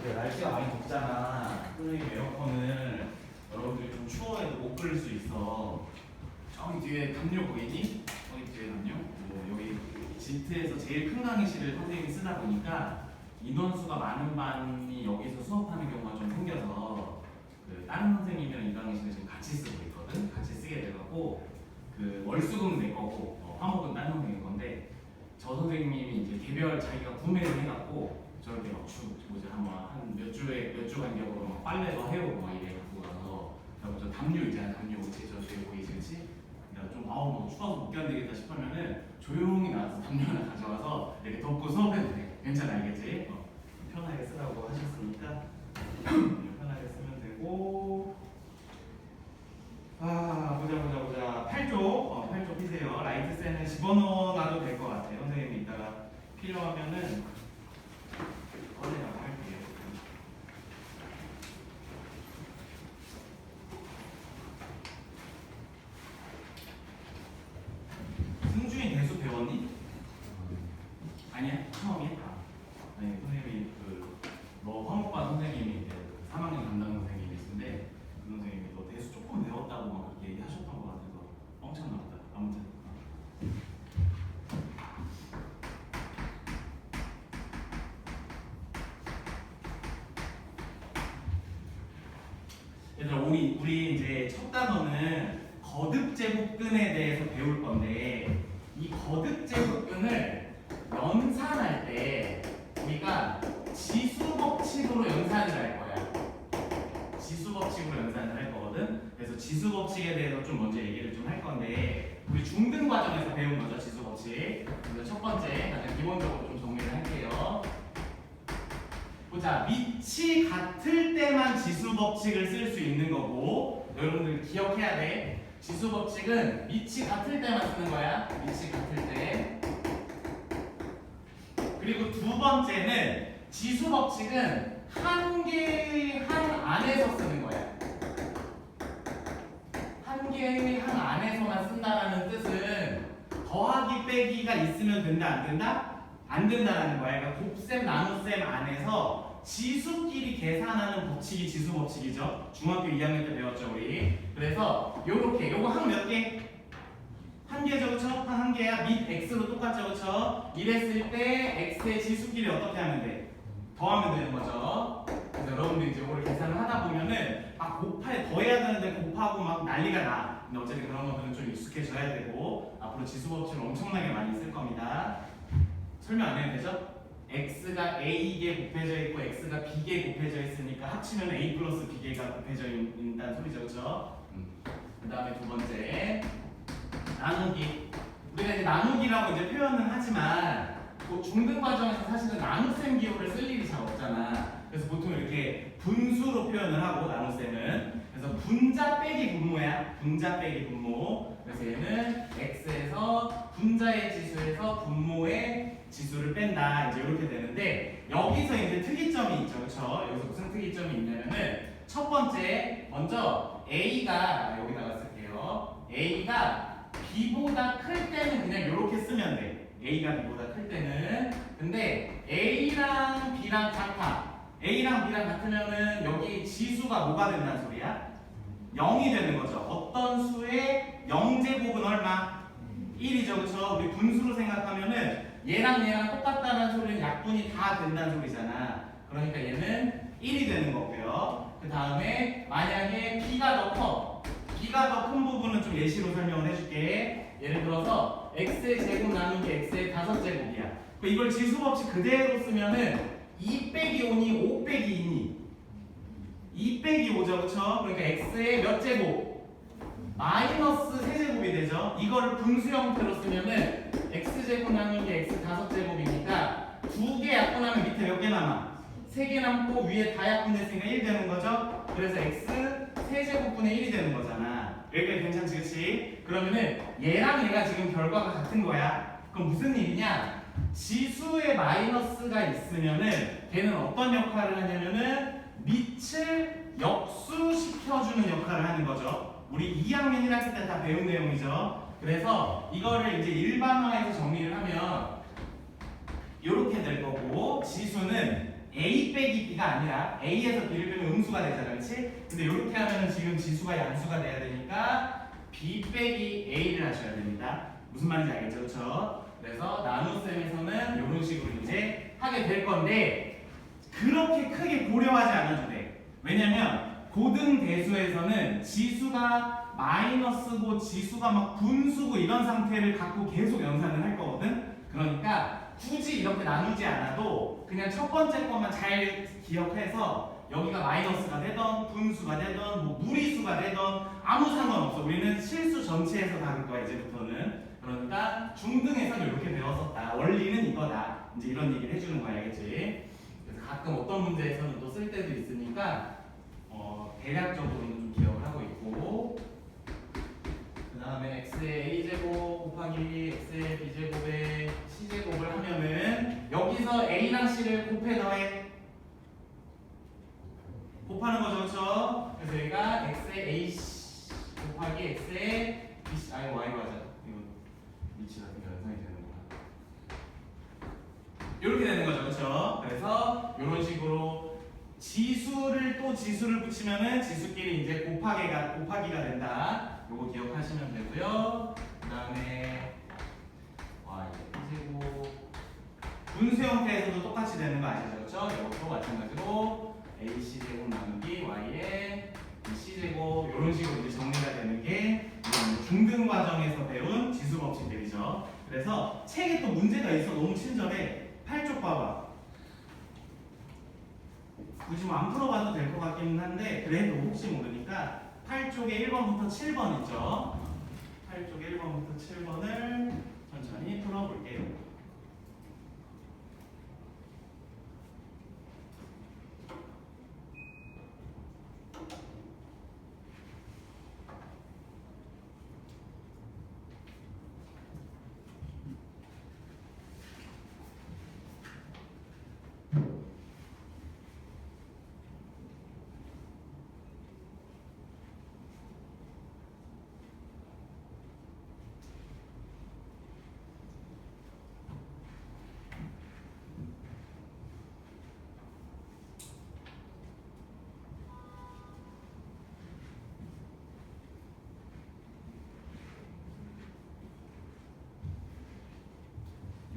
근데 날씨가 많이 덥잖아. 선생님 에어컨을 여러분들이 좀 추워해도 못 끌 수 있어. 저기 뒤에 담요 보이니? 저기 뒤에 담요? 여기 진트에서 제일 큰 강의실을 선생님이 쓰다 보니까 인원수가 많은 반이 여기서 수업하는 경우가 좀 생겨서 그 다른 선생님이랑 이 강의실을 지금 같이 쓰고 있거든. 같이 쓰게 돼갖고 그 월수금은 내 거고 화목은 다른 선생님 건데 저 선생님이 이제 개별 자기가 구매를 해갖고 저렇게 막 몇 주 간격으로 막 빨래도 해오고 막 이래 갖고 가서 그리고 저 담요 있잖아. 담요 옷에 저 뒤에 보이지, 그치? 그러니까 좀 뭐 추워서 못 견디겠다 싶으면은 조용히 나와서 담요 하나 가져와서 이렇게 덮고 수업해도 돼. 괜찮아, 알겠지? 편하게 쓰라고 하셨으니까 편하게 쓰면 되고. 보자. 8쪽 8쪽 피세요. 라이트센은 집어넣어놔도 될 것 같아요. 선생님이 이따가 필요하면은 꺼내라고 할게요. 승준이 대수 배웠니? 아니야? 처음이야? 아니, 선생님이 너 화목반 선생님이 이제 3학년 담당 선생님이신데 그 선생님이 너 대수 조금 배웠다고 막 그렇게 얘기하셨던 것 같아서 뻥쳤나 보다. 아무튼 얘들아, 우리 이제 첫 단어는 거듭제곱근에 대해서 배울 건데 이 거듭제곱근을 연산할 때 우리가 지수법칙으로 연산을 할 거야. 지수법칙으로 연산을 할 거거든. 그래서 지수법칙에 대해서 좀 먼저 얘기를 좀 할 건데 우리 중등 과정에서 배운 거죠, 지수법칙. 그래서 첫 번째 가장 기본적으로 좀 정리를 할게요. 보자, 밑이 같을 때만 지수법칙을 쓸 수 있는 거고 여러분들 기억해야 돼. 지수법칙은 밑이 같을 때만 쓰는 거야. 밑이 같을 때. 그리고 두 번째는 지수법칙은 한 개의 항 안에서 쓰는 거야. 한 개의 항 안에서만 쓴다는 뜻은 더하기 빼기가 있으면 된다, 안 된다? 안 된다는 거야. 그러니까 곱셈 나눗셈 안에서 지수끼리 계산하는 법칙이 지수법칙이죠. 중학교 2학년 때 배웠죠, 우리. 그래서 요렇게 요거 항 몇 개? 한 개죠, 그쵸? 한 개야. 밑 x로 똑같죠, 그쵸? 이랬을 때 x의 지수끼리 어떻게 하면 돼? 더하면 되는 거죠. 그래서 여러분들이 이제 이걸 계산을 하다 보면은 막 더해야 되는데 곱하고 막 난리가 나. 근데 어쨌든 그런 것들은 좀 익숙해져야 되고 앞으로 지수법칙을 엄청나게 많이 쓸 겁니다. 설명 안 해도 되죠? x가 a개 곱해져 있고 x가 b개 곱해져 있으니까 합치면 a 플러스 b개가 곱해져 있다는 소리죠, 그쵸? 그 다음에 두 번째 나누기. 우리가 이제 나누기라고 이제 표현은 하지만 중등 과정에서 사실은 나눗셈 기호를 쓸 일이 잘 없잖아. 그래서 보통 이렇게 분수로 표현을 하고 나눗셈은. 그래서 분자 빼기 분모야. 분자 빼기 분모. 그래서 얘는 x에서 분자의 지수에서 분모의 지수를 뺀다. 이제 이렇게 되는데 여기서 이제 특이점이 있죠, 그렇죠? 여기서 무슨 특이점이 있냐면은 첫 번째 먼저 a가 여기다가 쓸게요. a가 b보다 클 때는 그냥 이렇게 쓰면 돼. a가 b보다 클 때는. 근데 a랑 b랑 같아. a랑 b랑 같으면은 여기 지수가 뭐가 된다는 소리야? 0이 되는 거죠. 어떤 수의 0제곱은 얼마? 1이죠, 그렇죠? 우리 분수로 생각하면은 얘랑 똑같다는 소리는 약분이 다 된다는 소리잖아. 그러니까 얘는 1이 되는 거고요. 그 다음에 만약에 b가 더 커. b가 더 큰 부분은 좀 예시로 설명을 해줄게. 예를 들어서 x의 제곱 나누기 x의 5제곱이야. 이걸 지수법칙 그대로 쓰면은 2 빼기 5니 5 빼기 2니 2 빼기 5죠, 그쵸? 그러니까 x의 몇 제곱? 마이너스 세제곱이 되죠. 이거를 분수 형태로 쓰면은 x제곱 나누기 x 5제곱이니까 2개 약분하면 밑에 몇 개 남아? 3개 남고 위에 다 약분됐으니까 1 되는 거죠. 그래서 x 세제곱분의 1이 되는 거잖아. 여기까지 괜찮지, 그치? 그러면은 얘랑 얘가 지금 결과가 같은 거야. 그럼 무슨 일이냐? 지수에 마이너스가 있으면은 걔는 어떤 역할을 하냐면은 밑을 역수시켜주는 역할을 하는 거죠. 우리 2학년 1학기 때 다 배운 내용이죠. 그래서 이거를 이제 일반화해서 정리를 하면 이렇게 될 거고 지수는 a 빼기 b가 아니라 a에서 b를 빼면 음수가 되잖아, 그렇지? 근데 이렇게 하면은 지금 지수가 양수가 돼야 되니까 b 빼기 a를 하셔야 됩니다. 무슨 말인지 알겠죠, 그렇죠? 그래서 나눗셈에서는 이런 식으로 이제 하게 될 건데 그렇게 크게 고려하지 않아도 돼. 왜냐면 고등 대수에서는 지수가 마이너스고 지수가 막 분수고 이런 상태를 갖고 계속 연산을 할 거거든. 그러니까 굳이 이렇게 나누지 않아도 그냥 첫 번째 것만 잘 기억해서 여기가 마이너스가 되던 분수가 되던 뭐 무리수가 되던 아무 상관없어. 우리는 실수 전체에서 다룰 거야 이제부터는. 그러니까 중등에서는 이렇게 배웠었다. 원리는 이거다. 이제 이런 얘기를 해주는 거야, 알겠지? 그래서 가끔 어떤 문제에서는 또 쓸 때도 있으니까 대략적으로는 좀 기억을 하고 있고, 그 다음에 x의 a제곱 곱하기 x의 b제곱의 c제곱을 하면은 여기서 a랑 c를 곱해 더해 곱하는 거죠, 그렇죠? 그래서 여기가 x의 ac 곱하기 x의 bc 아니 y 맞아. 이거 위치 같은 게 연상이 되는구나. 이렇게 되는 거죠, 그렇죠? 그래서 이런 식으로 지수를 또 지수를 붙이면은 지수끼리 이제 곱하기가 된다. 요거 기억하시면 되고요. 그다음에 y제곱 분수 형태에서도 똑같이 되는 거 아시죠? 그렇죠? 이것도 마찬가지로 ac 제곱 나누기 y의 c제곱 이런 식으로 이제 정리가 되는 게 중등 과정에서 배운 지수 법칙들이죠. 그래서 책에 또 문제가 있어. 너무 친절해. 8쪽 봐봐. 굳이 뭐 안 풀어봐도 될 것 같기는 한데 그래도 혹시 모르니까 8쪽에 1번부터 7번 있죠. 8쪽에 1번부터 7번을 천천히 풀어볼게요.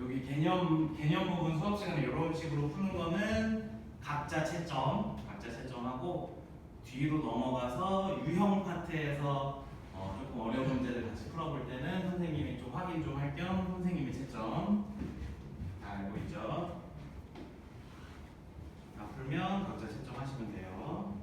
여기 개념 부분 수업 시간에 이런 식으로 푸는 거는 각자 채점하고 뒤로 넘어가서 유형 파트에서 조금 어려운 문제들 같이 풀어볼 때는 선생님이 좀 확인 좀 할 겸 선생님이 채점 다 알고 있죠? 다 풀면 각자 채점하시면 돼요.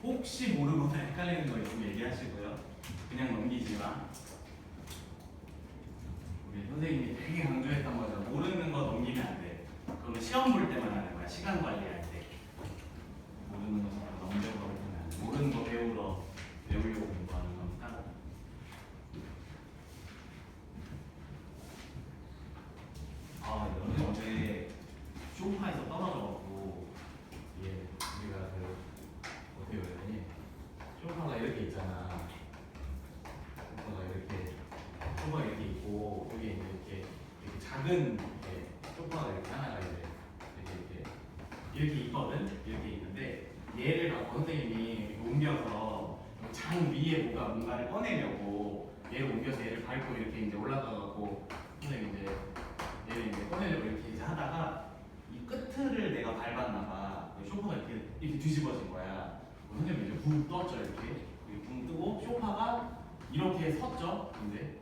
혹시 모르거나 헷갈리는 거 있으면 얘기하시고요. 그냥 넘기지 마. 우리 선생님이 되게 강조했던 거죠. 모르는 거 넘기면 안 돼. 그러면 시험 볼 때만 하는 거야. 시간 관리할 때. 모르는 거 넘겨서 모르는 거 배우려고 공부하는 건 따로. 아, 너는 어제 쇼파에서 떨어져갖고 우리가 어떻게 해야 되니? 쇼파가 이렇게 있잖아. 쇼파가 이렇게 있고 여기 이제 이렇게 작은 쇼파가 이렇게 하나가 이렇게 있거든. 이렇게 있는데 얘를 갖고 선생님이 옮겨서 장 위에 뭔가를 꺼내려고 얘를 옮겨서 얘를 밟고 이렇게 이제 올라가갖고 선생님 이제 얘를 이제 꺼내려고 이렇게 이제 하다가 이 끝을 내가 밟았나봐. 쇼파가 이렇게 뒤집어진 거야. 선생님 이제 붕 떴죠. 이렇게 붕 뜨고 쇼파가 이렇게 섰죠. 이제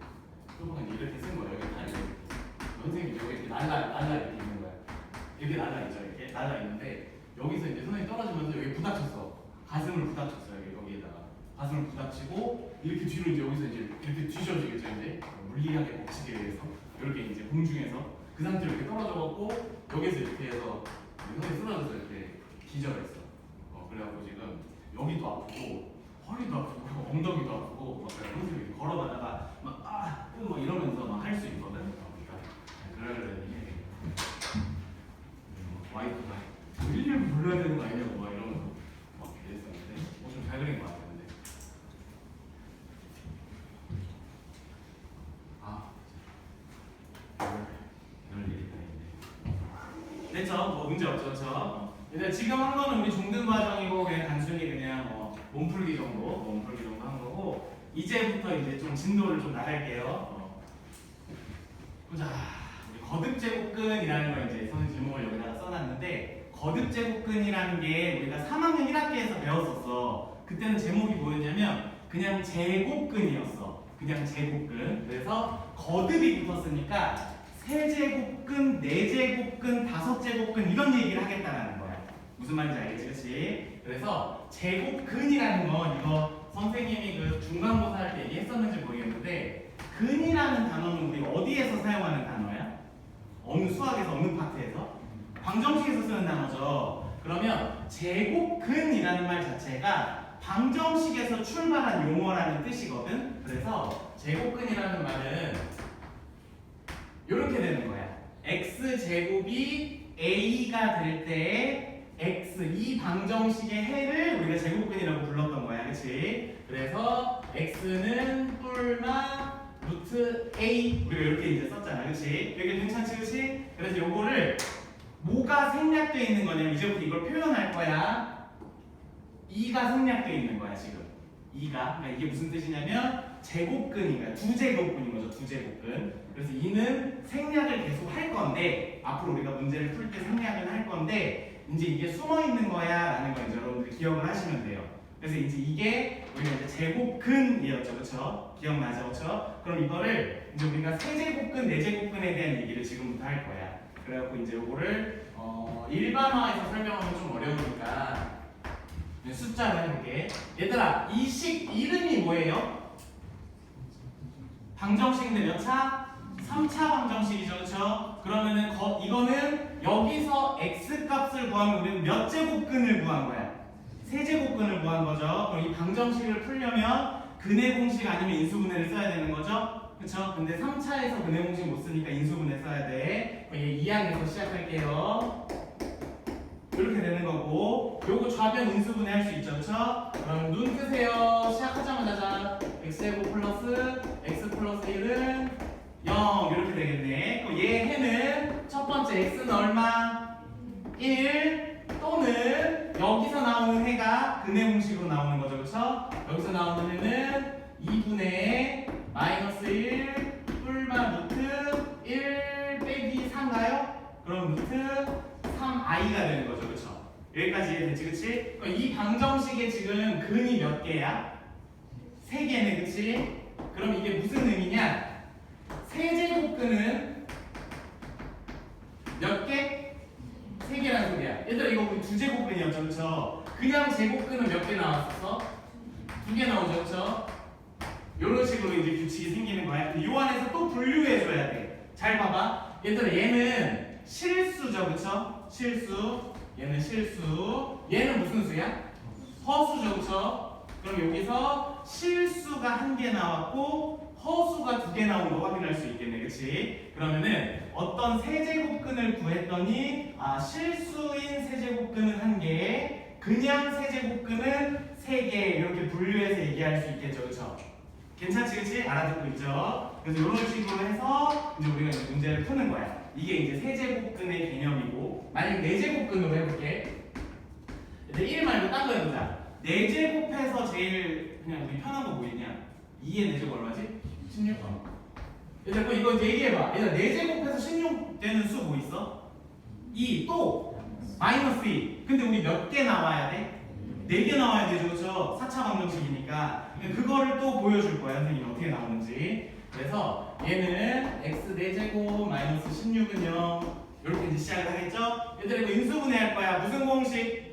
쇼파가 이렇게 쓴 거예요. 여기 다리 선생님이 여기 이렇게 날라 이렇게 있는 거야. 이렇게 날라 있죠. 이렇게 날라 있는데 여기서 이제 선생님 떨어지면서 여기 부닥쳤어. 가슴을 부닥쳤어요. 여기에다가 가슴을 부닥치고 이렇게 뒤로 이제 여기서 이제 이렇게 뒤져지겠죠. 이제 물리하게 벅치기 위해서 이렇게 이제 공중에서 그 상태로 이렇게 떨어져갖고 여기서 이렇게 해서 선생님 쓰러져서 이렇게 기절했어. 그래갖고 지금 여기도 아프고 허리도 아프고 엉덩이도 아프고 막 선생님이 걸어가다가 막 이러면서 막 할 수 있거든. 그러려니 와이프가 119 불러야 되는 거 아니냐고 막 이러면서 막 이랬었는데 좀 잘 그린 것 같았는데 이럴 일이 다 있네. 됐죠? 뭐 문제 없죠? 그렇죠? 근데 지금 한 거는 우리 중등 과정이고 그냥 단순히 그냥 몸풀기 정도 한 거고 이제부터 이제 좀 진도를 좀 나갈게요. 보자. 거듭제곱근이라는 걸 이제 선생님 제목을 여기다가 써놨는데 거듭제곱근이라는 게 우리가 3학년 1학기에서 배웠었어. 그때는 제목이 뭐였냐면 그냥 제곱근이었어. 그냥 제곱근. 그래서 거듭이 붙었으니까 세제곱근, 네제곱근, 다섯제곱근 이런 얘기를 하겠다는 거야. 무슨 말인지 알겠지? 그렇지? 그래서 제곱근이라는 건 이거 선생님이 그 중간고사 할 때 얘기했었는지 모르겠는데 근이라는 단어는 우리 어디에서 사용하는 단어야? 어느 수학에서 어느 파트에서? 방정식에서 쓰는 단어죠. 그러면 제곱근이라는 말 자체가 방정식에서 출발한 용어라는 뜻이거든. 그래서 제곱근이라는 말은 이렇게 되는 거야. x제곱이 a가 될 때 x 이 방정식의 해를 우리가 제곱근이라고 불렀던 거야. 그렇지? 그래서 x는 뿔마 루트 a 우리가 이렇게 이제 썼잖아. 그렇지? 여기 괜찮지? 그렇지? 그래서 요거를 뭐가 생략되어 있는 거냐면 이제부터 이걸 표현할 거야. 2가 생략되어 있는 거야. 지금 2가. 그러니까 이게 무슨 뜻이냐면 제곱근이니까 두제곱근인 거죠. 두제곱근. 그래서 2는 생략을 계속 할 건데 앞으로 우리가 문제를 풀 때 생략을 할 건데 이제 이게 숨어 있는 거야 라는 거 이제 여러분들 기억을 하시면 돼요. 그래서 이제 이게 우리가 이제 제곱근이었죠. 그렇죠? 기억나죠? 그렇죠? 그럼 이거를 이제 우리가 세제곱근, 네제곱근에 대한 얘기를 지금부터 할 거야. 그래갖고 이제 이거를 일반화해서 설명하면 좀 어려우니까 숫자로 해볼게. 얘들아, 이 식 이름이 뭐예요? 방정식인데 몇 차? 3차 방정식이죠. 그렇죠? 그러면은 이거는 여기서 x 값을 구하면 우리는 몇 제곱근을 구한 거야? 세제곱근을 구한 거죠. 그럼 이 방정식을 풀려면 근해 공식 아니면 인수분해를 써야 되는 거죠. 그렇죠? 근데 3차에서 근해 공식 못 쓰니까 인수분해 써야 돼. 그럼 2항에서 시작할게요. 이렇게 되는 거고 요거 좌변 인수분해 할 수 있죠. 그렇죠? 그럼 눈 뜨세요. 시작하자마자 자 x제곱 플러스 x 플러스 1은 0 이렇게 되겠네. 그럼 얘 해는 첫 번째 x는 얼마? 1 또는 여기서 나오는 해가 근해 공식으로 나오는 거죠. 그렇죠? 여기서 나오는 해는 2분의 마이너스 1 뿔마 루트 1 빼기 4인가요? 그럼 루트 3i가 되는 거죠. 그렇죠? 여기까지 이해됐지? 그치? 그럼 이 방정식에 지금 근이 몇 개야? 3개네. 그치? 그럼 이게 무슨 의미냐? 세제곱근은 몇 개? 3개라는 소리야. 얘들아 이거 우리 두제곱근이었죠. 그렇죠? 그냥 제곱근은 몇 개 나왔었어? 2개 나오죠. 그렇죠? 이런 식으로 이제 규칙이 생기는 거야. 근데 요 안에서 또 분류해줘야 돼. 잘 봐봐. 얘들아 얘는 실수죠. 그렇죠? 실수. 얘는 실수. 얘는 무슨 수야? 허수죠. 그쵸? 그럼 여기서 실수가 한 개 나왔고 허수가 두 개 나온 거 확인할 수 있겠네. 그치? 그러면은 어떤 세제곱근을 구했더니 실수인 세제곱근은 한 개, 그냥 세제곱근은 세 개, 이렇게 분류해서 얘기할 수 있겠죠. 그쵸? 괜찮지? 그치? 알아듣고 있죠? 그래서 이런 식으로 해서 이제 우리가 이제 문제를 푸는 거야. 이게 이제 세제곱근의 개념이고, 만약 네제곱근으로 해볼게. 이제 1 말고 딴 거 해보자. 네제곱해서 제일 그냥 우리 편한 거 뭐 있냐? 2의 네제곱 얼마지? 16. 얘들아 이거 이제 얘기해봐. 얘들아 4제곱해서 16 되는 수 뭐 있어? 2. 또 마이너스 2. 근데 우리 몇 개 나와야 돼? 4개 나와야 되죠. 그렇죠? 4차 방정식이니까 그거를 또 보여줄 거야. 선생님이 어떻게 나오는지. 그래서 얘는 x 4제곱 마이너스 16은요 이렇게 이제 시작을 하겠죠? 얘들아 이거 인수분해할 거야. 무슨 공식?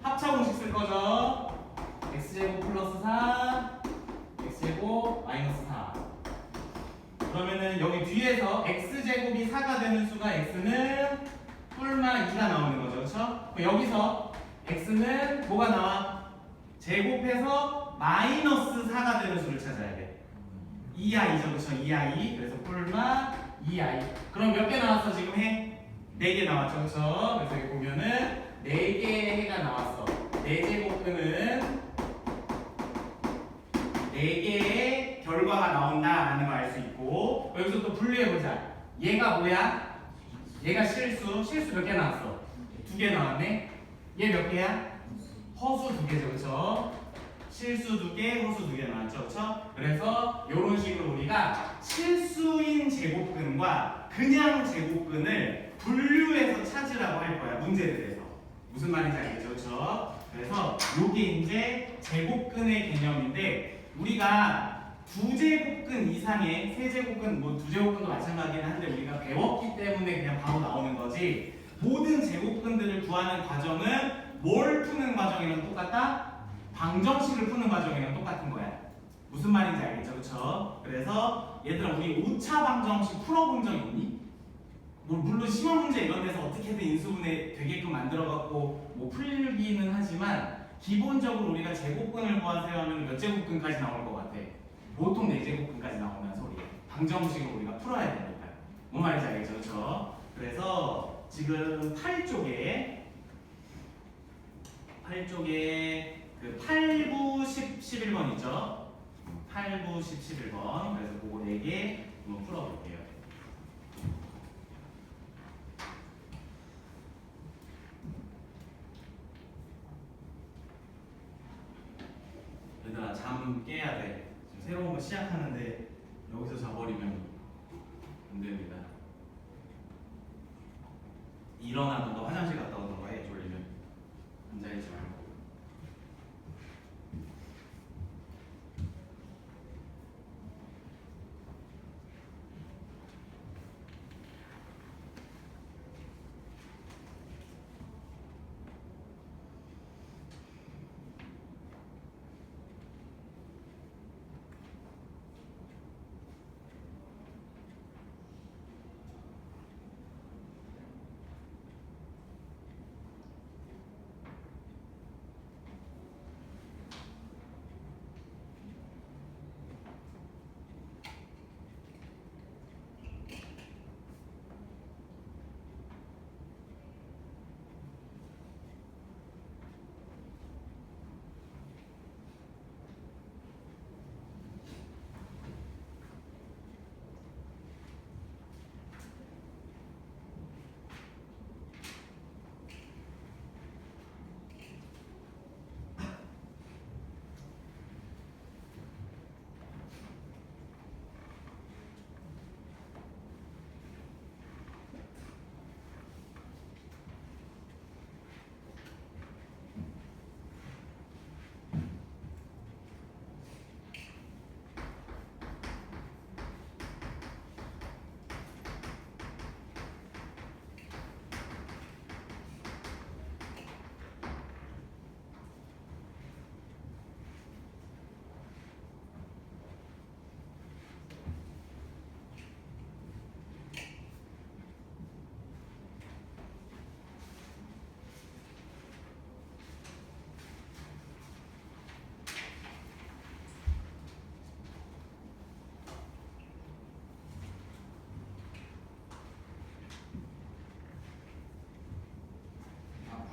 합차 공식 쓸 거죠? x제곱 플러스 4 x제곱 마이너스 4. 그러면은 여기 뒤에서 x제곱이 4가 되는 수가 x는 뿔마 2가 나오는 거죠. 그렇죠? 여기서 x는 뭐가 나와? 제곱해서 마이너스 4가 되는 수를 찾아야 돼. 2i죠. 그렇죠? 2i. 그래서 뿔마 2i. 그럼 몇 개 나왔어? 지금 해? 4개 나왔죠. 그렇죠? 그래서 여기 보면은 4개의 해가 나왔어. 4제곱근은 4개의 결과가 나온다라는 걸 알 수 있고, 여기서 또 분류해보자. 얘가 뭐야? 얘가 실수 몇 개 나왔어? 2개 나왔네? 얘 몇 개야? 허수 2개죠. 그쵸? 실수 2개, 허수 2개 나왔죠. 그쵸? 그래서 이런 식으로 우리가 실수인 제곱근과 그냥 제곱근을 분류해서 찾으라고 할 거야. 문제들에서. 무슨 말인지 알겠죠? 그쵸? 그래서 이게 이제 제곱근의 개념인데, 우리가 2제곱근 이상의 세제곱근, 뭐 2제곱근도 마찬가지긴 한데 우리가 배웠기 때문에 그냥 바로 나오는 거지, 모든 제곱근들을 구하는 과정은 뭘 푸는 과정이랑 똑같다? 방정식을 푸는 과정이랑 똑같은 거야. 무슨 말인지 알겠죠? 그쵸? 그래서 얘들아 우리 5차 방정식 풀어본 적 있니? 뭐 물론 시험 문제 이런 데서 어떻게든 인수분해 되게끔 만들어갖고 뭐 풀기는 하지만 기본적으로 우리가 제곱근을 구하세요 하면 몇 제곱근까지 나올 것 같아? 보통 4제곱근까지 나오는 소리야. 방정식으로 우리가 풀어야 되니까. 뭔 말인지 알겠죠? 그렇죠? 그래서 지금 8쪽에 그 8, 9, 10, 11번 있죠? 8, 9, 10, 11번. 그래서 그거 4개 한번 풀어볼게요. 얘들아 잠 깨야 돼. 지금 새로운 거 시작하는데 여기서 자버리면 안 됩니다. 일어나든가 화장실 갔다 오든가 해. 졸리면 앉아있지 말고.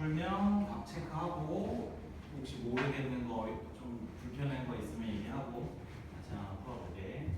풀면 각 체크하고 혹시 모르겠는 거 좀 불편한 거 있으면 얘기하고 다시 한번 풀어볼게.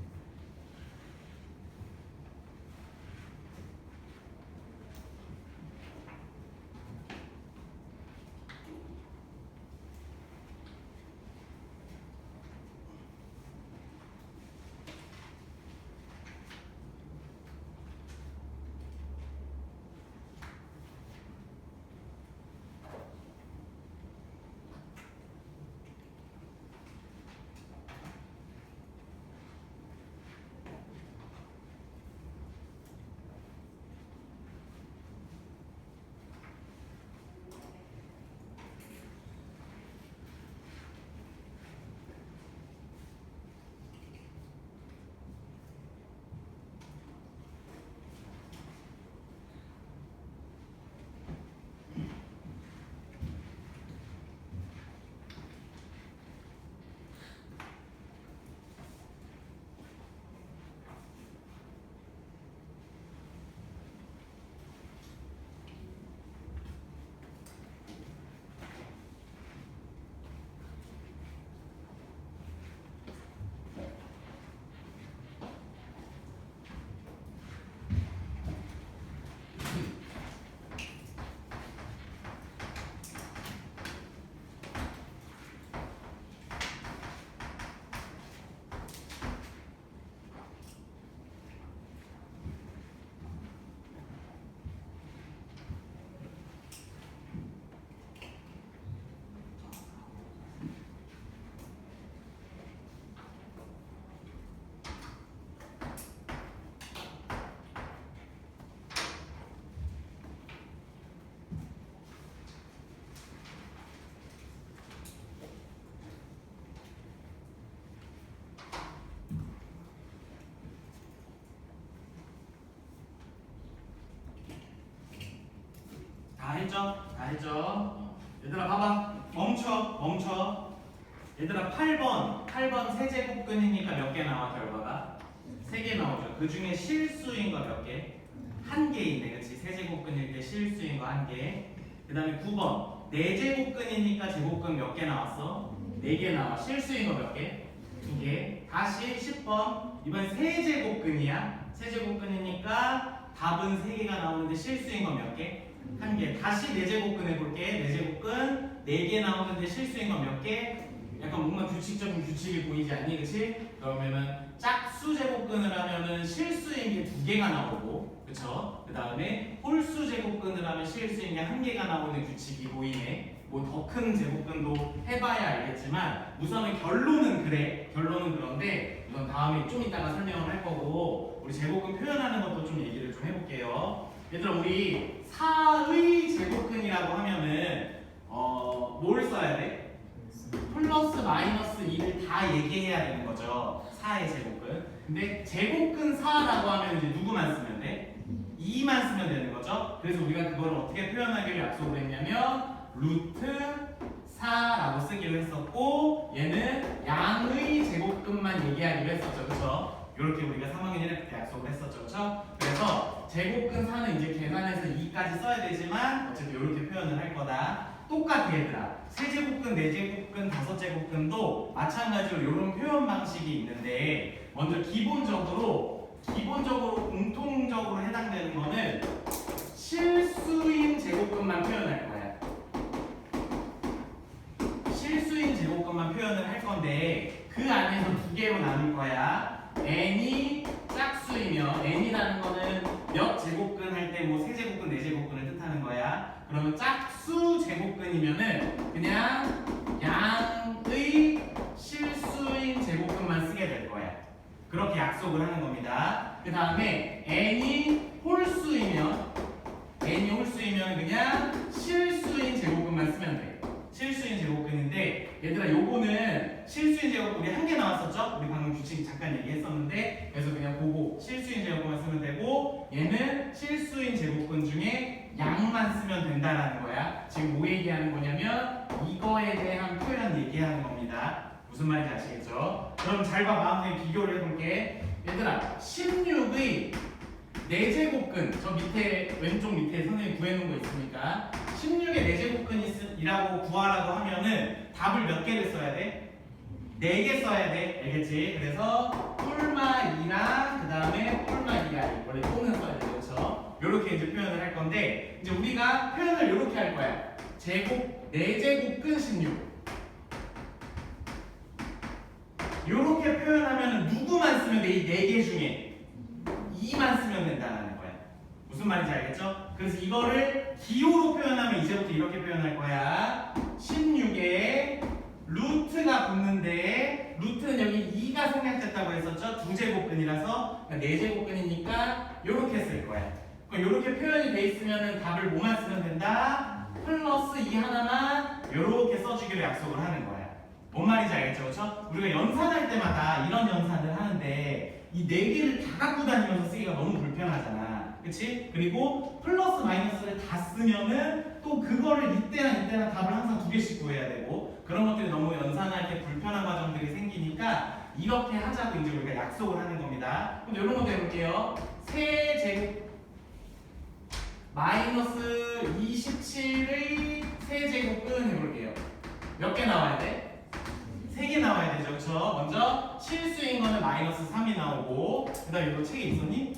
다 했죠? 다 했죠? 얘들아 봐봐. 멈춰. 얘들아 8번 세제곱근이니까 몇 개 나와 결과가? 3개 나오죠. 그 중에 실수인 거 몇 개? 1개 있네. 그치? 세제곱근일 때 실수인 거 1개. 그 다음에 9번 4제곱근이니까 제곱근 몇 개 나왔어? 4개 나와. 실수인 거 몇 개? 2개. 다시 10번 이번 세제곱근이야. 세제곱근이니까 답은 3개가 나오는데 실수인 거 몇 개? 1개. 다시 4제곱근 해볼게. 4제곱근 4개 나오는데 실수인 거 몇 개? 약간 뭔가 규칙적인 규칙이 보이지 않니? 그치? 그러면은 짝수 제곱근을 하면은 실수인 게 2개가 나오고, 그쵸? 그 다음에 홀수 제곱근을 하면 실수인 게 1개가 나오는 규칙이 보이네. 뭐 더 큰 제곱근도 해봐야 알겠지만 우선은 결론은 그래. 결론은 그런데 우선 다음에 좀 이따가 설명을 할 거고, 우리 제곱근 표현하는 것도 좀 얘기를 좀 해볼게요. 얘들아 우리 4의 제곱근이라고 하면은 뭘 써야 돼? 플러스 마이너스 2를 다 얘기해야 되는 거죠. 4의 제곱근. 근데 제곱근 4라고 하면 이제 누구만 쓰면 돼? 2만 쓰면 되는 거죠. 그래서 우리가 그걸 어떻게 표현하기로 약속을 했냐면 루트 4라고 쓰기로 했었고, 얘는 양의 제곱근만 얘기하기로 했었죠. 그쵸? 이렇게 우리가 3학년 1학기 때 약속을 했었죠. 그쵸? 그래서 제곱근 4는 이제 계산해서 2까지 써야 되지만 어쨌든 이렇게 표현을 할 거다. 똑같아 얘들아. 세제곱근, 네제곱근, 다섯제곱근도 마찬가지로 이런 표현 방식이 있는데, 먼저 기본적으로 공통적으로 해당되는 거는 실수인 제곱근만 표현할 거야. 실수인 제곱근만 표현을 할 건데 그 안에서 2개로 나눌 거야. n이 짝수이며, n이라는 거는 몇 제곱근 할 때 뭐 세제곱근, 네제곱근을 뜻하는 거야. 그러면 짝수 제곱근이면은 그냥 양의 실수인 제곱근만 쓰게 될 거야. 그렇게 약속을 하는 겁니다. 그 다음에 n이 홀수이면 그냥 실수인 제곱근만 쓰면 돼. 실수인 제곱근인데 얘들아 요거는 실수인 제곱근이 1개 나왔었죠? 우리 방금 규칙 잠깐 얘기했었는데, 그래서 그냥 그거 실수인 제곱근만 쓰면 되고, 얘는 실수인 제곱근 중에 양만 쓰면 된다라는 거야. 지금 뭐 얘기하는 거냐면 이거에 대한 표현 얘기하는 겁니다. 무슨 말인지 아시겠죠? 그럼 잘 봐. 마음에 비교를 해볼게. 얘들아 16의 4제곱근 저 밑에 왼쪽 밑에 선생님 구해놓은 거 있으니까 16의 4제곱근이라고 구하라고 하면은 답을 몇 개를 써야 돼? 4개 써야 돼. 알겠지? 그래서 뿔마 2랑 그 다음에 뿔마 2i 원래 또는 써야 돼. 그렇죠? 요렇게 이제 표현을 할 건데 이제 우리가 표현을 요렇게 할 거야. 제곱 4제곱근 16 요렇게 표현하면 누구만 쓰면 돼? 이 4개 중에 2만 쓰면 된다는 거야. 무슨 말인지 알겠죠? 그래서 이거를 기호로 표현하면 이제부터 이렇게 표현할 거야. 16에 루트가 붙는데 루트는 여기 2가 생략됐다고 했었죠? 2제곱근이라서 4제곱근이니까 이렇게 쓸 거야. 그럼 이렇게 표현이 돼 있으면 답을 뭐만 쓰면 된다? 플러스 2 하나만 이렇게 써주기로 약속을 하는 거야. 뭔 말인지 알겠죠? 그렇죠? 우리가 연산할 때마다 이런 연산을 하는데 이 4개를 다 갖고 다니면서 쓰기가 너무 불편하잖아. 그치? 그리고 플러스 마이너스를 다 쓰면은 또 그거를 이때나 답을 항상 2개씩 구해야 되고 그런 것들이 너무 연산할 때 불편한 과정들이 생기니까 이렇게 하자고 이제 우리가 약속을 하는 겁니다. 그럼 이런 것도 해볼게요. 세제곱 마이너스 27의 세제곱은 해볼게요. 몇 개 나와야 돼? 3개 나와야 되죠. 그렇죠? 먼저 실수인 거는 마이너스 3이 나오고 그 다음에 이거 책에 있었니?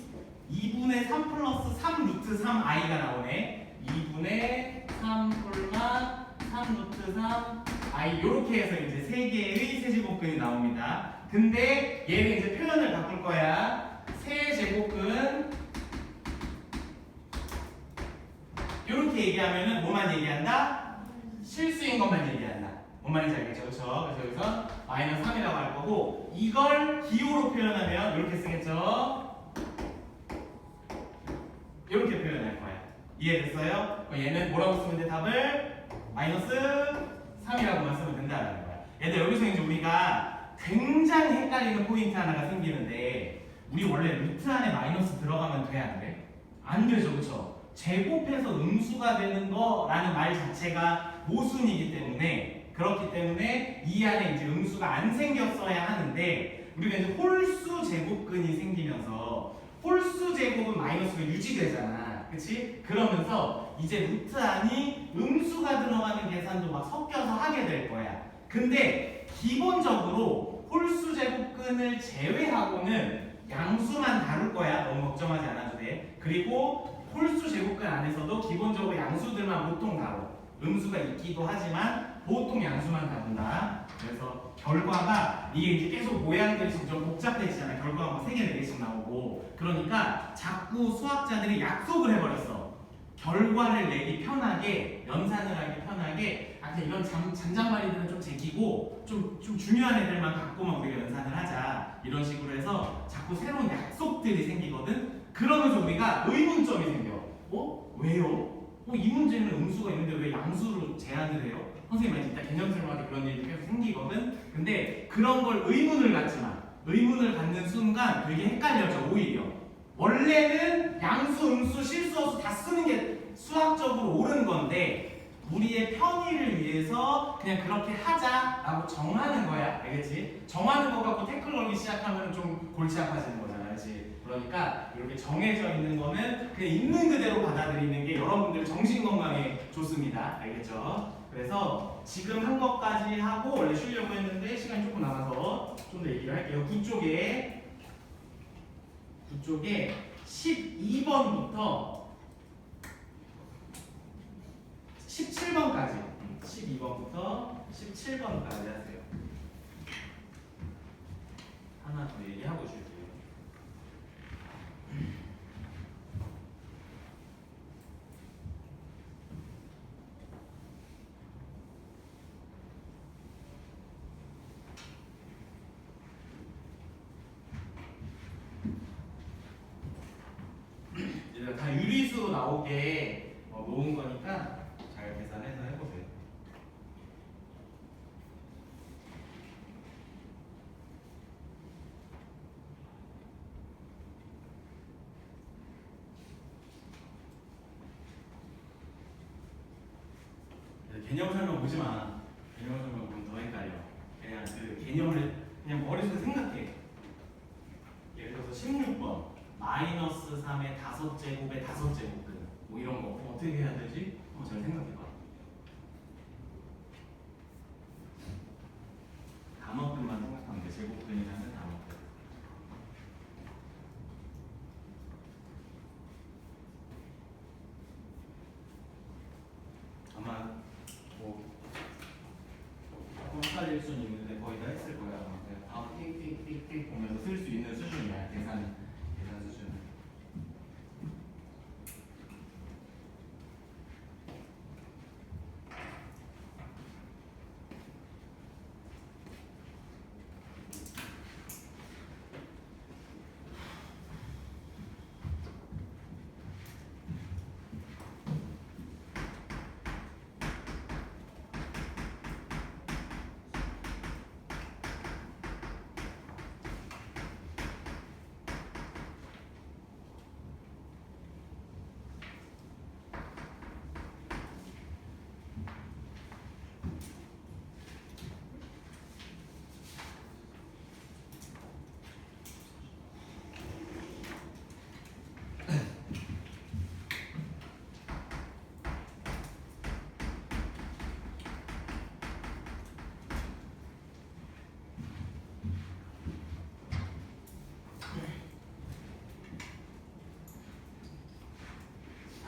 2분의 3 플러스 3 루트 3i가 나오네. 2분의 3 뿔마 3 루트 3i 이렇게 해서 이제 3개의 세제곱근이 나옵니다. 근데 얘는 이제 표현을 바꿀 거야. 세제곱근 이렇게 얘기하면은 뭐만 얘기한다? 실수인 것만 얘기한다. 뭔 말인지 알겠죠? 그렇죠? 그래서 여기서 마이너스 3이라고 할 거고 이걸 기호로 표현하면 이렇게 쓰겠죠? 이렇게 표현할 거야. 이해됐어요? 얘는 뭐라고 쓰면 돼? 답을 마이너스 3이라고만 쓰면 된다는 거야. 얘들 여기서 이제 우리가 굉장히 헷갈리는 포인트 하나가 생기는데 우리 원래 루트 안에 마이너스 들어가면 돼? 안 돼? 안 되죠. 그렇죠? 제곱해서 음수가 되는 거라는 말 자체가 모순이기 때문에 그렇기 때문에 이 안에 이제 음수가 안 생겼어야 하는데 우리가 이제 홀수 제곱근이 생기면서 홀수 제곱은 마이너스가 유지되잖아. 그치? 그러면서 이제 루트 안이 음수가 들어가는 계산도 막 섞여서 하게 될 거야. 근데 기본적으로 홀수 제곱근을 제외하고는 양수만 다룰 거야. 너무 걱정하지 않아도 돼. 그리고 홀수 제곱근 안에서도 기본적으로 양수들만 보통 다뤄. 음수가 있기도 하지만 보통 양수만 다룬다. 그래서 결과가 이게 이제 계속 모양들이 점점 복잡해지잖아요. 결과가 뭐 3개, 4개씩 나오고 그러니까 자꾸 수학자들이 약속을 해버렸어. 결과를 내기 편하게, 연산을 하기 편하게 이런 잔잔바리들은 좀 제끼고 좀 중요한 애들만 갖고만 우리가 연산을 하자 이런 식으로 해서 자꾸 새로운 약속들이 생기거든. 그러면서 우리가 의문점이 생겨. 왜요? 이 문제는 음수가 있는데 왜 양수로 제한을 해요? 선생님이 이따 개념 설명할 때 그런 일이 계속 생기거든. 근데 그런 걸 의문을 갖지 마. 의문을 갖는 순간 되게 헷갈려져. 오히려 원래는 양수, 음수, 실수어수 다 쓰는 게 수학적으로 옳은 건데 우리의 편의를 위해서 그냥 그렇게 하자라고 정하는 거야. 알겠지? 정하는 거 갖고 태클 걸기 시작하면 좀 골치 아파지는 거잖아. 알지? 그러니까 이렇게 정해져 있는 거는 그냥 있는 그대로 받아들이는 게 여러분들 정신 건강에 좋습니다. 알겠죠? 그래서 지금 한 것까지 하고 원래 쉬려고 했는데 시간이 조금 남아서 좀 더 얘기를 할게요. 9쪽에 12번부터 17번까지 12번부터 17번까지 하세요. 하나 더 얘기하고 줄게요. 다 유리수 나오게 놓은 거니까 잘 계산해서 해보세요. 개념 설명 보지 마. 개념 설명 보면 더 헷갈려. 그냥 그 개념을 그냥 머릿속에 생각해. 예를 들어서 16번 마이너스 3의 5제곱의 5제곱근 뭐 이런 거 어떻게 해야 되지? 잘 생각해봐. 단어들만 생각하면 돼. 제곱근이라는 단어들. 아마 뭐 조금 헷갈릴 수는 있는데 거의 다 했을 거야. 아마 그냥 다 띡띡띡띡 보면서 쓸 수 있는 수준이야. 계산 수준.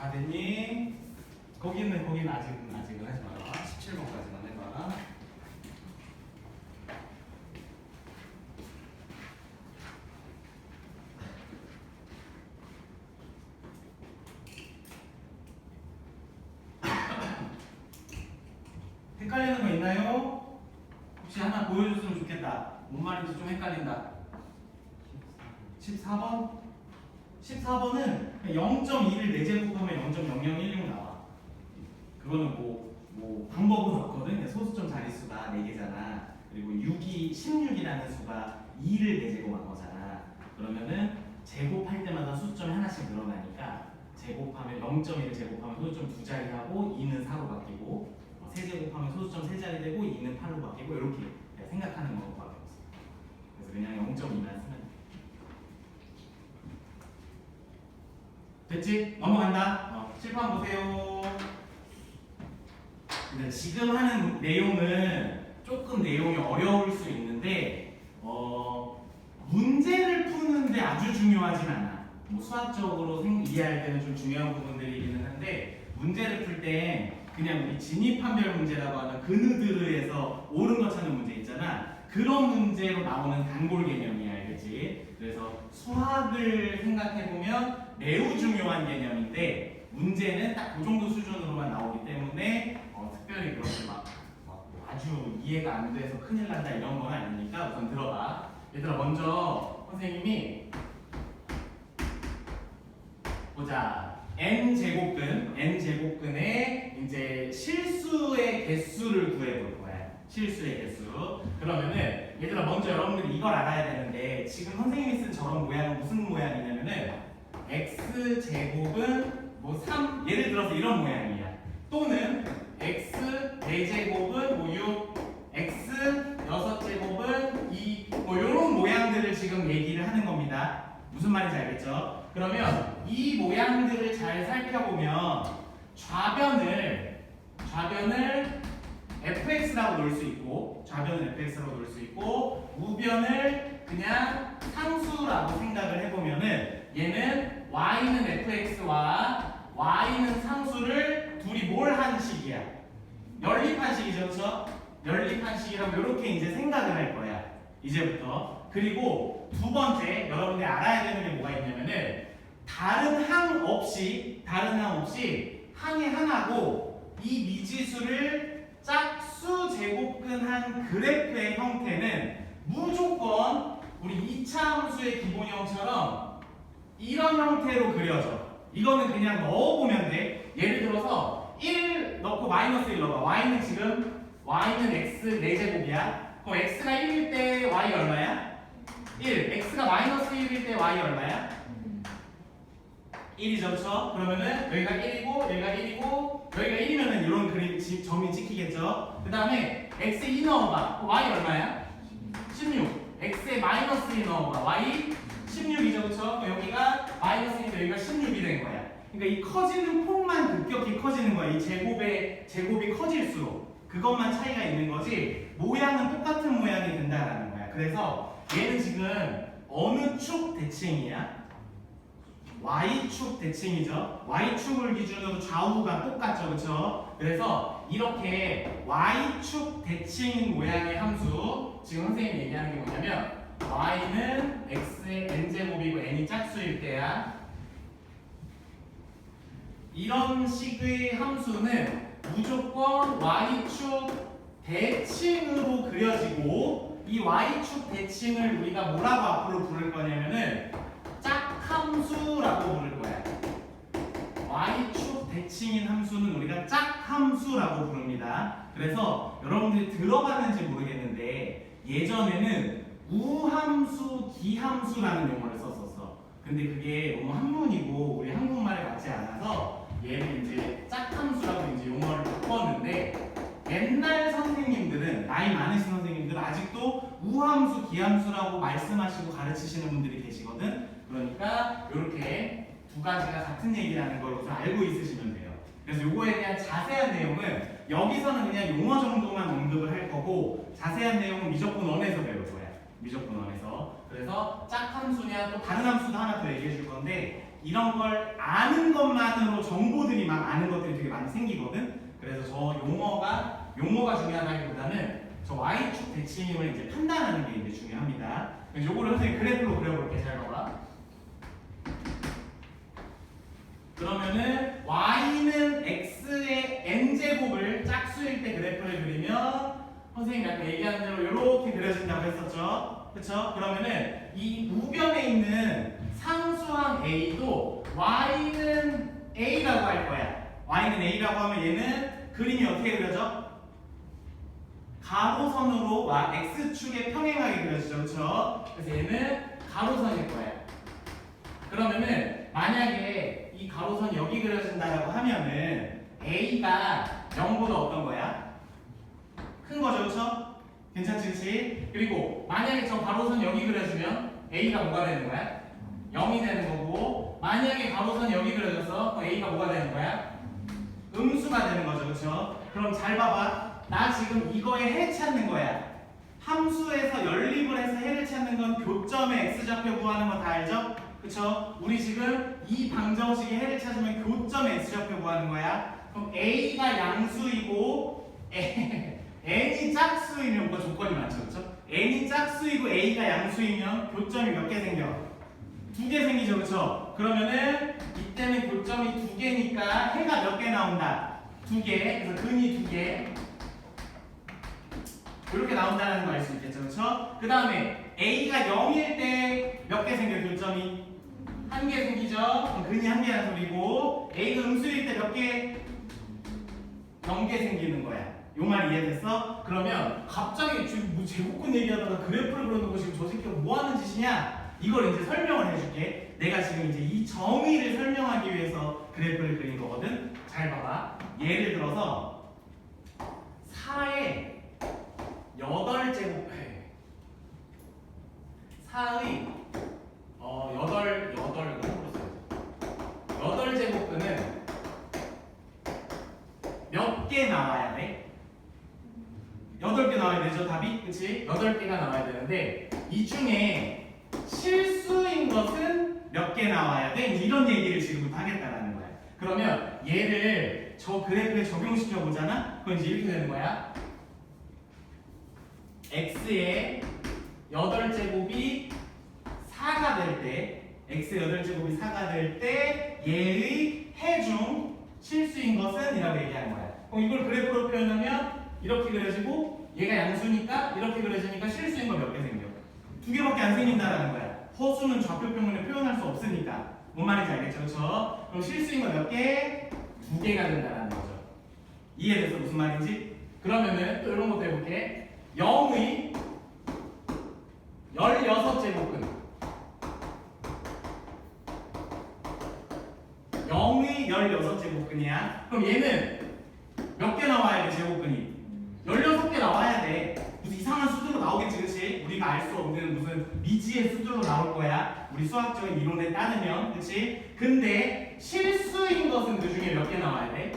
다 됐니? 거기는 아직은 하지 마라. 17번까지만 해봐. 헷갈리는 거 있나요? 혹시 하나 보여줬으면 좋겠다. 뭔 말인지 좀 헷갈린다. 14번? 14번은 0.2를 4제곱하면 0.0016 나와. 그거는 뭐 방법은 없거든. 소수점 자릿수가 4개잖아. 그리고 16이라는 수가 2를 4제곱한 거잖아. 그러면은 제곱할 때마다 수점이 하나씩 늘어나니까 제곱하면 0.1을 제곱하면 소수점 2자리 하고 2는 4로 바뀌고 3제곱하면 소수점 3자리 되고 2는 8로 바뀌고 이렇게 생각하는 것밖에 없어. 그래서 그냥 0.2만 쓰면 됐지? 넘어간다. 칠판 보세요. 근데 지금 하는 내용은 조금 내용이 어려울 수 있는데 문제를 푸는데 아주 중요하진 않아. 뭐 수학적으로 이해할 때는 좀 중요한 부분들이기는 한데 문제를 풀 때 그냥 우리 진입한별 문제라고 하는 그느드르에서 옳은 거 찾는 문제 있잖아. 그런 문제로 나오는 단골 개념이야, 알겠지? 그래서 수학을 생각해보면 매우 중요한 개념인데 문제는 딱 그 정도 수준으로만 나오기 때문에 특별히 그렇게 막 아주 이해가 안 돼서 큰일 난다 이런 건 아니니까 우선 들어봐. 얘들아, 먼저 선생님이 보자. n제곱근에 이제 실수의 개수를 구해볼 거야. 실수의 개수. 그러면은 얘들아, 먼저 여러분들이 이걸 알아야 되는데 지금 선생님이 쓴 저런 모양은 무슨 모양이냐면은 x제곱은 뭐 3, 예를 들어서 이런 모양이야. 또는 x 4제곱은 뭐 6, x 6제곱은 2, 뭐 이런 모양들을 지금 얘기를 하는 겁니다. 무슨 말인지 알겠죠? 그러면 이 모양들을 잘 살펴보면 좌변을 fx라고 놓을 수 있고, 우변을 그냥 상수라고 생각을 해보면은 얘는 y는 fx와 y는 상수를 둘이 뭘 하는 식이야? 연립한 식이죠, 그렇죠? 연립한 식이라고 이렇게 이제 생각을 할 거야. 이제부터. 그리고 두 번째 여러분들이 알아야 되는 게 뭐가 있냐면은 다른 항 없이 항이 하나고 이 미지수를 짝수 제곱근한 그래프의 형태는 무조건 우리 2차 함수의 기본형처럼 이런 형태로 그려져. 이거는 그냥 넣어보면 돼. 예를 들어서 1 넣고 마이너스 1 넣어봐. y는 x 4제곱이야. 그럼 x가 1일 때 y 얼마야? 1. x가 마이너스 1일 때 y 얼마야? 1이죠, 그렇죠? 그러면은 여기가 1이고 여기가 1이고 여기가 1이면은 이런 그림 점이 찍히겠죠? 그 다음에 x 2 넣어봐. y 얼마야? 16. x에 마이너스 2 넣어봐. y 16이죠, 그렇죠? 여기가 마이너스니까 여기가 16이 된 거야. 그러니까 이 커지는 폭만 급격히 커지는 거야. 이 제곱이 커질수록 그것만 차이가 있는 거지 모양은 똑같은 모양이 된다라는 거야. 그래서 얘는 지금 어느 축 대칭이야? Y축 대칭이죠. Y축을 기준으로 좌우가 똑같죠. 그렇죠? 그래서 이렇게 Y축 대칭 모양의 함수 지금 선생님이 얘기하는 게 뭐냐면 Y는 X의 n제곱이고 n이 짝수일 때야. 이런 식의 함수는 무조건 Y축 대칭으로 그려지고 이 Y축 대칭을 우리가 뭐라고 앞으로 부를 거냐면은 짝함수라고 부를 거야. Y축 대칭인 함수는 우리가 짝함수라고 부릅니다. 그래서 여러분들이 들어봤는지 모르겠는데 예전에는 우함수, 기함수라는 용어를 썼었어. 근데 그게 너무 한문이고 우리 한국말에 맞지 않아서 얘를 이제 짝함수라고 이제 용어를 바꿨는데 옛날 선생님들은 나이 많으신 선생님들은 아직도 우함수, 기함수라고 말씀하시고 가르치시는 분들이 계시거든. 그러니까 이렇게 두 가지가 같은 얘기라는 걸 우선 알고 있으시면 돼요. 그래서 요거에 대한 자세한 내용은 여기서는 그냥 용어 정도만 언급을 할 거고 자세한 내용은 미적분 원에서 배울 거야. 미적분 원에서. 그래서 짝함수냐 또 다른 함수도 하나 더 얘기해 줄 건데 이런 걸 아는 것만으로 정보들이 막 아는 것들이 되게 많이 생기거든. 그래서 저 용어가 중요하다기보다는 저 Y축 대칭임을 이제 판단하는 게 이제 중요합니다. 그래서 요거를 선생님 그래프로 그려볼게. 잘 봐봐. 그러면은 Y는 X의 n제곱을 짝수일 때 그래프를 그리면 선생님이 아까 얘기한 대로 이렇게 그려진다고 했었죠. 그쵸? 그러면은 이 우변에 있는 상수항 A도 Y는 A라고 할 거야. Y는 A라고 하면 얘는 그림이 어떻게 그려져? 가로선으로 X축에 평행하게 그려지죠. 그쵸? 그래서 얘는 가로선일 거야. 그러면은 만약에 이 가로선이 여기 그려진다라고 하면은 A가 0보다 어떤 거야? 큰 거죠, 그렇죠? 괜찮지, 그렇지? 그리고 만약에 저 가로선 여기 그려주면 A가 뭐가 되는 거야? 0이 되는 거고 만약에 가로선이 여기 그려져서 그럼 A가 뭐가 되는 거야? 음수가 되는 거죠, 그렇죠? 그럼 잘 봐봐. 나 지금 이거에 해 찾는 거야. 함수에서 연립을 해서 해를 찾는 건 교점의 x좌표 구하는 거 다 알죠? 그쵸? 우리 지금 이 방정식의 해를 찾으면 교점의 x좌표 구하는 거야. 그럼 a가 양수이고 n이 짝수이면 뭐 조건이 많죠, 그쵸? n이 짝수이고 a가 양수이면 교점이 몇 개 생겨? 2개 생기죠, 그쵸? 그러면은 이때는 교점이 2개니까 해가 몇 개 나온다? 2개. 그래서 근이 2개. 이렇게 나온다는 거 알 수 있겠죠, 그렇죠? 그 다음에 A가 0일 때 몇 개 생겨 교점이? 1개 생기죠? 그럼 근이 1개라는 소리고 A가 음수일 때 몇 개? 0개 생기는 거야. 요 말 이해됐어? 그러면 갑자기 지금 뭐 제곱근 얘기하다가 그래프를 그려놓고 지금 저 새끼가 뭐 하는 짓이냐? 이걸 이제 설명을 해줄게. 내가 지금 이제 이 정의를 설명하기 위해서 그래프를 그린 거거든. 잘 봐봐. 예를 들어서 4의 8제곱 4의 8제곱근은 몇 개 나와야 돼? 8개 나와야 되죠, 답이? 그치? 8개가 나와야 되는데 이 중에 실수인 것은 몇 개 나와야 돼? 이런 얘기를 지금부터 하겠다라는 거야. 그러면 얘를 저 그래프에 적용시켜 보잖아? 그럼 이제 이렇게 되는 거야. x의 8제곱이 4가 될 때 x의 8제곱이 4가 될 때 얘의 해중 실수인 것은 이라고 얘기하는 거야. 그럼 이걸 그래프로 표현하면 이렇게 그려지고 얘가 양수니까 이렇게 그려지니까 실수인 거 몇 개 생겨? 2개밖에 안 생긴다라는 거야. 허수는 좌표평면에 표현할 수 없으니까. 뭔 말인지 알겠죠? 그렇죠? 그럼 실수인 거 몇 개? 2개가 된다는 거죠. 이해돼서 무슨 말인지? 그러면은 또 이런 것도 해볼게. 0의 16제곱근 0의 16제곱근이야. 그럼 얘는 몇 개 나와야 돼, 제곱근이? 16개 나와야 돼. 무슨 이상한 수들로 나오겠지, 그치? 우리가 우리가 알 수 없는 무슨 미지의 수들로 나올 거야. 우리 수학적인 이론에 따르면, 그렇지? 근데 실수인 것은 그 중에 몇 개 나와야 돼?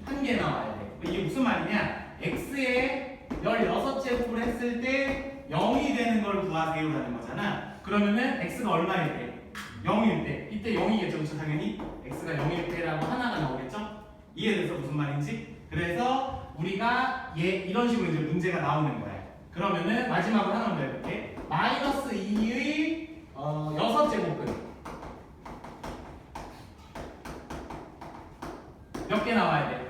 한 개 나와야 돼. 이게 무슨 말이냐? x에 16제곱을 했을 때 0이 되는 걸 구하세요라는 거잖아. 그러면은 x가 얼마일 때? 0일 때. 이때 0이겠죠, 그렇죠? 당연히 x가 0일 때라고 하나가 나오겠죠? 이해돼서 무슨 말인지? 그래서 우리가 이런 식으로 이제 문제가 나오는 거야. 그러면은 마지막으로 하나만 더 해볼게. 마이너스 2의 6제곱근 몇 개 나와야 돼?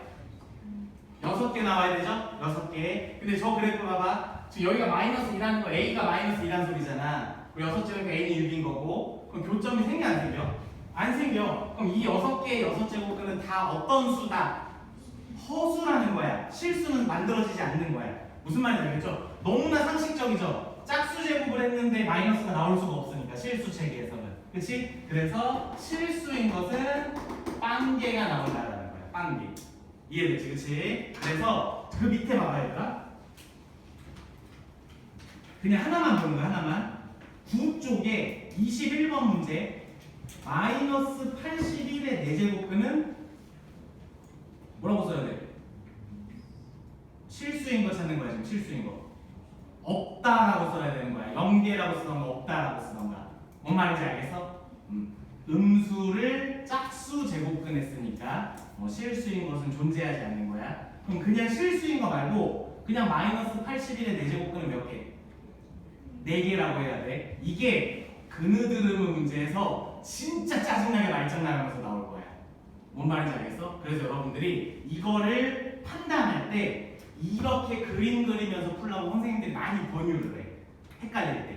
6개 나와야 되죠? 6개. 근데 저 그래프 봐봐. 지금 여기가 마이너스 2라는 거, a가 마이너스 2라는 소리잖아. 그럼 6제곱이니까 a는 1인 거고. 그럼 교점이 생겨 안 생겨? 안 생겨. 그럼 이 6개의 6제곱근은 다 어떤 수다? 허수라는 거야. 실수는 만들어지지 않는 거야. 무슨 말인지 알겠죠? 너무나 상식적이죠? 짝수 제곱을 했는데 마이너스가 나올 수가 없으니까 실수 체계에서는. 그치? 그래서 실수인 것은 빵개가 나온다라는 거야. 빵개. 이해되지? 그치? 그래서 그 밑에 봐봐 얘들아. 그냥 하나만 보는 거야. 하나만. 9 쪽에 21번 문제 마이너스 81의 4제곱근은 뭐라고 써야 돼? 실수인 거 찾는 거야. 지금 실수인 거 없다라고 써야 되는 거야. 0개라고 쓰던가 없다라고 쓰던가. 뭔 말인지 알겠어? 음수를 짝수 제곱근 했으니까 실수인 것은 존재하지 않는 거야. 그럼 그냥 실수인 거 말고 그냥 마이너스 81의 4제곱근은 몇 개? 4개라고 해야 돼. 이게 그느드름 문제에서 진짜 짜증나게 말장난하면서 나올 거야. 뭔 말인지 알겠어? 그래서 여러분들이 이거를 판단할 때 이렇게 그림 그리면서 풀라고 선생님들이 많이 권유를 해. 헷갈릴 때.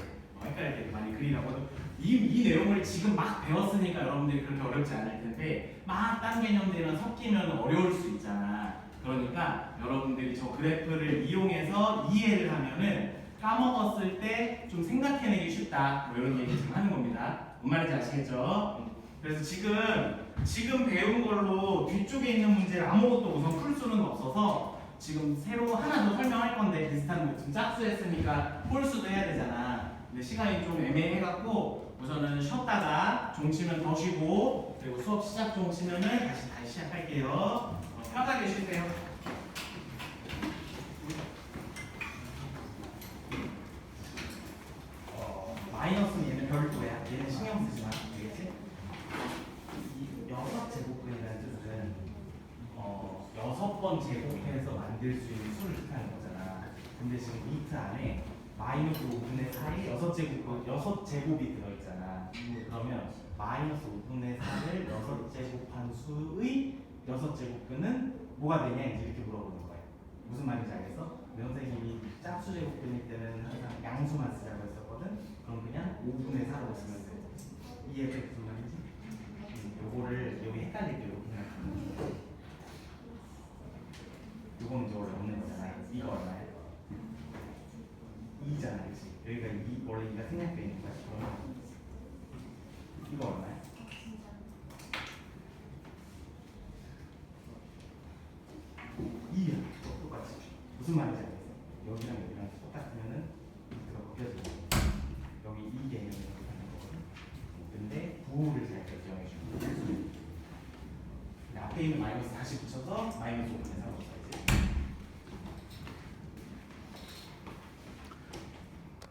헷갈릴 때 많이 그리라고. 이 내용을 지금 막 배웠으니까 여러분들이 그렇게 어렵지 않을 텐데 막 딴 개념들이랑 섞이면 어려울 수 있잖아. 그러니까 여러분들이 저 그래프를 이용해서 이해를 하면은 까먹었을 때 좀 생각해내기 쉽다. 뭐 이런 얘기 지금 하는 겁니다. 뭔 말인지 아시겠죠? 그래서 지금 배운 걸로 뒤쪽에 있는 문제를 아무것도 우선 풀 수는 없어서 지금 새로 하나 더 설명할 건데 비슷한 거 지금 짝수했으니까 홀수도 해야 되잖아. 근데 시간이 좀 애매해갖고 우선은 쉬었다가 종 치면 더 쉬고 그리고 수업 시작 종 치면은 다시 시작할게요. 편하게 쉬세요. 마이너스는 얘는 별도야. 얘는 신경 쓰지 마. 알겠지? 이 6제곱근이라는 뜻은 6번 제곱해서 만들 수 있는 수를 뜻하는 거잖아. 근데 지금 미트 안에 마이너스 5분의 4의 6제곱이 들어있잖아. 그러면 마이너스 5분의 4를 6제곱한 수의 6제곱근은 뭐가 되냐 이제 이렇게 물어보는 거야. 무슨 말인지 알겠어? 선생님이 짝수 제곱근일 때는 항상 양수만 쓰자고 했었거든. 그럼 그냥 5분의 4로 쓰면 돼. 이해돼? 무슨 말인지? 요거를 여기 헷갈리게 이렇게 생각하면 돼. 요거는 이제 원래 없는 거잖아. 이거 얼마야? 2잖아, 그렇지? 여기가 2, 원래 2가 생략되어 있는 거야. 그러면 이거 얼마야? 2야. 똑같이. 무슨 말인지 알겠어? 여기랑 여기랑 똑같으면은 밑으로 벗겨지고 여기 이 개념이 이렇게 하는 거거든. 근데 부호를 잘 결정해 주는 거야. 앞에 있는 마이너스 다시 붙여서 마이너스 5분의